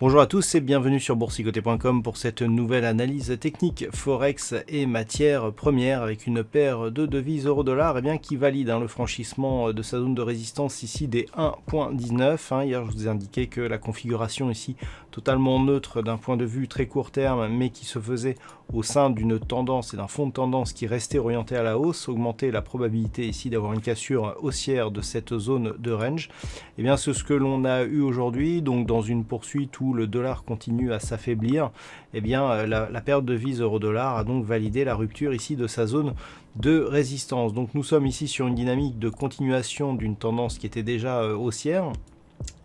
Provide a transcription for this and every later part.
Bonjour à tous et bienvenue sur boursicoté.com pour cette nouvelle analyse technique Forex et matières premières avec une paire de devises euro-dollar qui valide le franchissement de sa zone de résistance ici des 1.19. Hier je vous ai indiqué que la configuration ici totalement neutre d'un point de vue très court terme mais qui se faisait au sein d'une tendance et d'un fond de tendance qui restait orienté à la hausse, augmentait la probabilité ici d'avoir une cassure haussière de cette zone de range. Et bien c'est ce que l'on a eu aujourd'hui, donc dans une poursuite où le dollar continue à s'affaiblir, et bien la paire de devises euro-dollar a donc validé la rupture ici de sa zone de résistance. Donc nous sommes ici sur une dynamique de continuation d'une tendance qui était déjà haussière.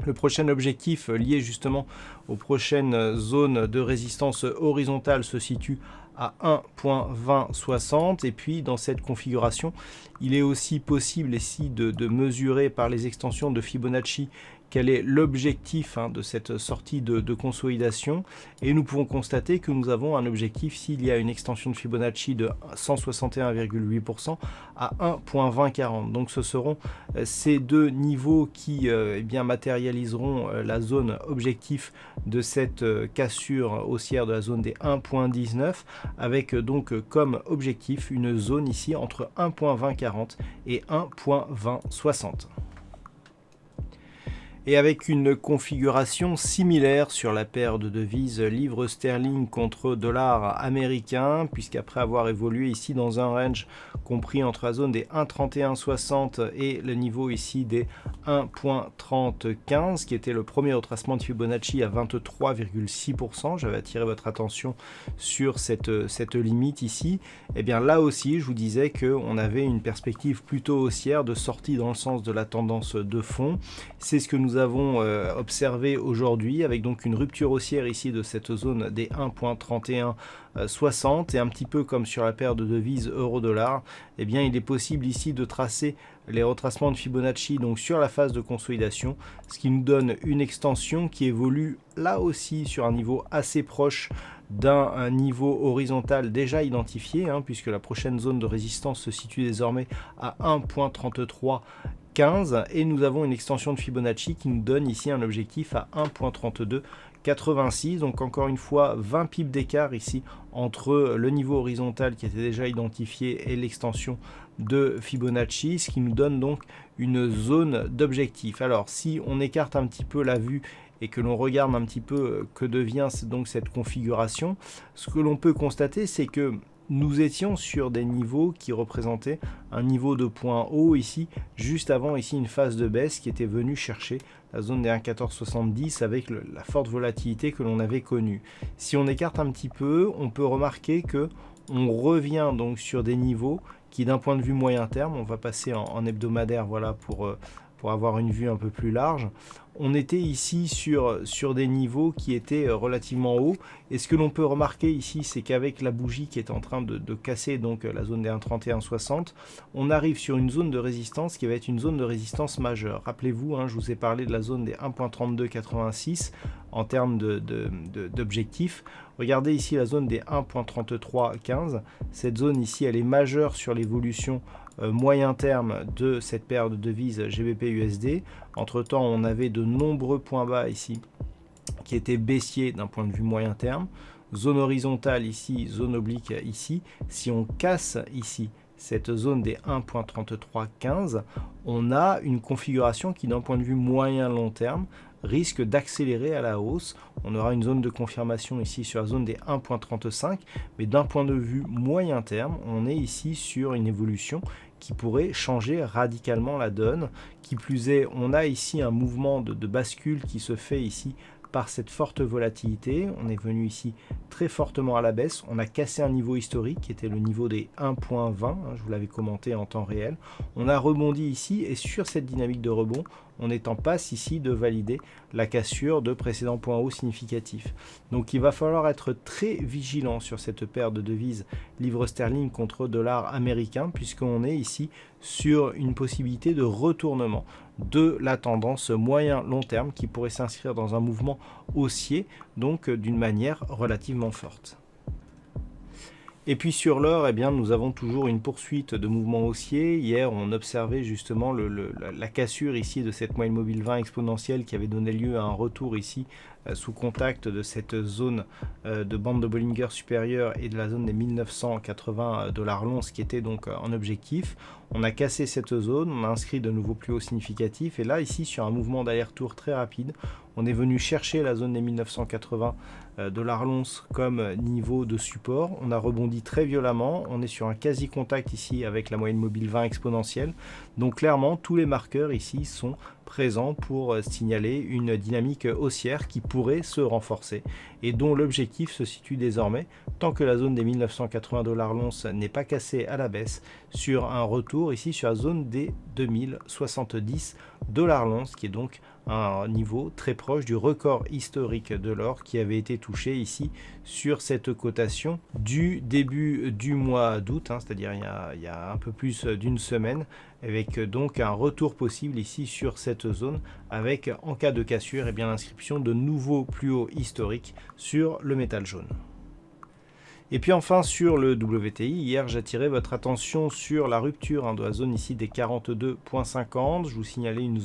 Le prochain objectif lié justement aux prochaines zones de résistance horizontale se situe à 1.2060 et puis dans cette configuration il est aussi possible ici de mesurer par les extensions de Fibonacci quel est l'objectif de cette sortie de consolidation, et nous pouvons constater que nous avons un objectif s'il y a une extension de Fibonacci de 161,8% à 1.2040. Donc ce seront ces deux niveaux qui matérialiseront la zone objectif de cette cassure haussière de la zone des 1.19 avec donc comme objectif une zone ici entre 1.2040 et 1.2060. Et avec une configuration similaire sur la paire de devises livre sterling contre dollar américain, puisqu'après avoir évolué ici dans un range compris entre la zone des 1,3160 et le niveau ici des 1.3015, qui était le premier retracement de Fibonacci à 23,6%, j'avais attiré votre attention sur cette limite ici, et bien là aussi je vous disais qu'on avait une perspective plutôt haussière de sortie dans le sens de la tendance de fond. C'est ce que nous avons observé aujourd'hui avec donc une rupture haussière ici de cette zone des 1.3160 et un petit peu comme sur la paire de devises euro-dollar, eh bien il est possible ici de tracer les retracements de Fibonacci donc sur la phase de consolidation, ce qui nous donne une extension qui évolue là aussi sur un niveau assez proche d'un niveau horizontal déjà identifié, puisque la prochaine zone de résistance se situe désormais à 1.3315 et nous avons une extension de Fibonacci qui nous donne ici un objectif à 1.3286. Donc encore une fois 20 pips d'écart ici entre le niveau horizontal qui était déjà identifié et l'extension de Fibonacci, ce qui nous donne donc une zone d'objectif. Alors si on écarte un petit peu la vue et que l'on regarde un petit peu que devient donc cette configuration, ce que l'on peut constater c'est que nous étions sur des niveaux qui représentaient un niveau de point haut ici, juste avant ici une phase de baisse qui était venue chercher la zone des 1,1470 avec la forte volatilité que l'on avait connue. Si on écarte un petit peu, on peut remarquer que on revient donc sur des niveaux qui d'un point de vue moyen terme, on va passer en hebdomadaire voilà pour avoir une vue un peu plus large, on était ici sur des niveaux qui étaient relativement hauts. Et ce que l'on peut remarquer ici, c'est qu'avec la bougie qui est en train de casser donc la zone des 1,3160, on arrive sur une zone de résistance qui va être une zone de résistance majeure. Rappelez-vous, je vous ai parlé de la zone des 1.3286 en termes d'objectifs. Regardez ici la zone des 1.3315. Cette zone ici, elle est majeure sur l'évolution moyen terme de cette paire de devises GBP-USD. Entre temps, on avait de nombreux points bas ici qui étaient baissiers d'un point de vue moyen terme. Zone horizontale ici, zone oblique ici. Si on casse ici cette zone des 1.3315, on a une configuration qui d'un point de vue moyen long terme risque d'accélérer à la hausse. On aura une zone de confirmation ici sur la zone des 1.35, mais d'un point de vue moyen terme, on est ici sur une évolution qui pourrait changer radicalement la donne. Qui plus est, on a ici un mouvement de bascule qui se fait ici par cette forte volatilité. On est venu ici très fortement à la baisse. On a cassé un niveau historique qui était le niveau des 1.20. Je vous l'avais commenté en temps réel. On a rebondi ici et sur cette dynamique de rebond, on est en passe ici de valider la cassure de précédents points hauts significatifs. Donc il va falloir être très vigilant sur cette paire de devises livre sterling contre dollar américain, puisqu'on est ici sur une possibilité de retournement de la tendance moyen-long terme qui pourrait s'inscrire dans un mouvement haussier, donc d'une manière relativement forte. Et puis sur l'or, eh bien, nous avons toujours une poursuite de mouvements haussiers. Hier, on observait justement la cassure ici de cette moyenne mobile 20 exponentielle qui avait donné lieu à un retour ici sous contact de cette zone de bande de Bollinger supérieure et de la zone des 1980 $ l'once qui était donc en objectif. On a cassé cette zone, on a inscrit de nouveaux plus hauts significatifs et là ici sur un mouvement d'aller-retour très rapide, on est venu chercher la zone des 1980 $ l'once comme niveau de support. On a rebondi très violemment, on est sur un quasi-contact ici avec la moyenne mobile 20 exponentielle. Donc clairement, tous les marqueurs ici sont présents pour signaler une dynamique haussière qui pourrait se renforcer et dont l'objectif se situe désormais, tant que la zone des 1980 $ l'once n'est pas cassée à la baisse, sur un retour ici sur la zone des 2070 $ l'once, qui est donc un niveau très proche du record historique de l'or qui avait été touché ici sur cette cotation du début du mois d'août, c'est-à-dire il y a un peu plus d'une semaine, avec donc un retour possible ici sur cette zone, avec en cas de cassure eh bien l'inscription de nouveaux plus hauts historiques sur le métal jaune. Et puis enfin sur le WTI, hier j'attirais votre attention sur la rupture de la zone ici des 42,50. Je vous signalais une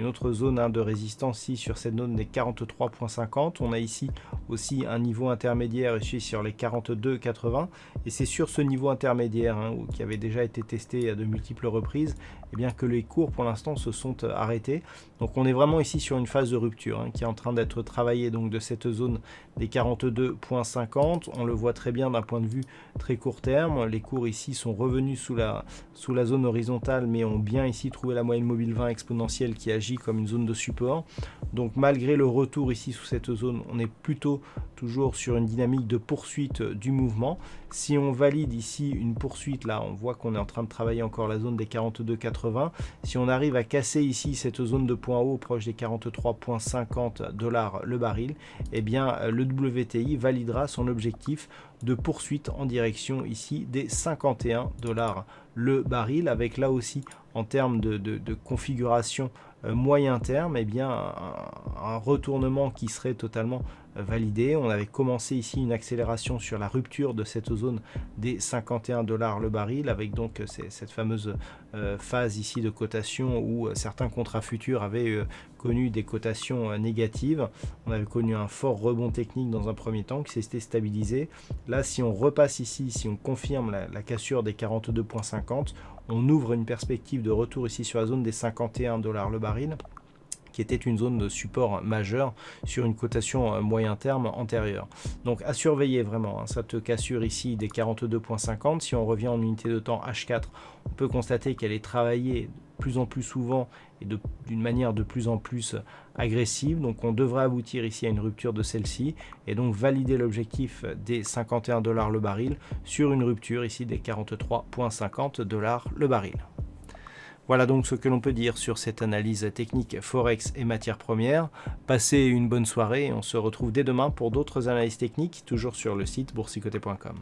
autre zone de résistance ici sur cette zone des 43,50. On a ici aussi un niveau intermédiaire ici sur les 42,80 et c'est sur ce niveau intermédiaire qui avait déjà été testé à de multiples reprises et bien que les cours pour l'instant se sont arrêtés. Donc on est vraiment ici sur une phase de rupture qui est en train d'être travaillée donc de cette zone des 42,50. On le voit très bien d'un point de vue très court terme. Les cours ici sont revenus sous la zone horizontale mais ont bien ici trouvé la moyenne mobile 20 exponentielle qui agit comme une zone de support. Donc malgré le retour ici sous cette zone, on est plutôt toujours sur une dynamique de poursuite du mouvement. Si on valide ici une poursuite, là on voit qu'on est en train de travailler encore la zone des 42,80. Si on arrive à casser ici cette zone de point haut proche des 43,50 $ le baril, eh bien le WTI validera son objectif de poursuite en direction ici des 51 $ le baril, avec là aussi en termes de configuration moyen terme, eh bien un retournement qui serait totalement validé. On avait commencé ici une accélération sur la rupture de cette zone des 51 $ le baril, avec donc cette fameuse phase ici de cotation où certains contrats futurs avaient connu des cotations négatives. On avait connu un fort rebond technique dans un premier temps qui s'était stabilisé. Là, si on repasse ici, si on confirme la cassure des 42,50, on ouvre une perspective de retour ici sur la zone des 51 $ le baril, qui était une zone de support majeur sur une cotation moyen terme antérieure. Donc à surveiller vraiment, cette cassure ici des 42,50. Si on revient en unité de temps H4, on peut constater qu'elle est travaillée de plus en plus souvent et d'une manière de plus en plus agressive. Donc on devrait aboutir ici à une rupture de celle-ci et donc valider l'objectif des 51 $ le baril sur une rupture ici des 43,50 $ le baril. Voilà donc ce que l'on peut dire sur cette analyse technique Forex et matières premières. Passez une bonne soirée et on se retrouve dès demain pour d'autres analyses techniques, toujours sur le site boursicoté.com.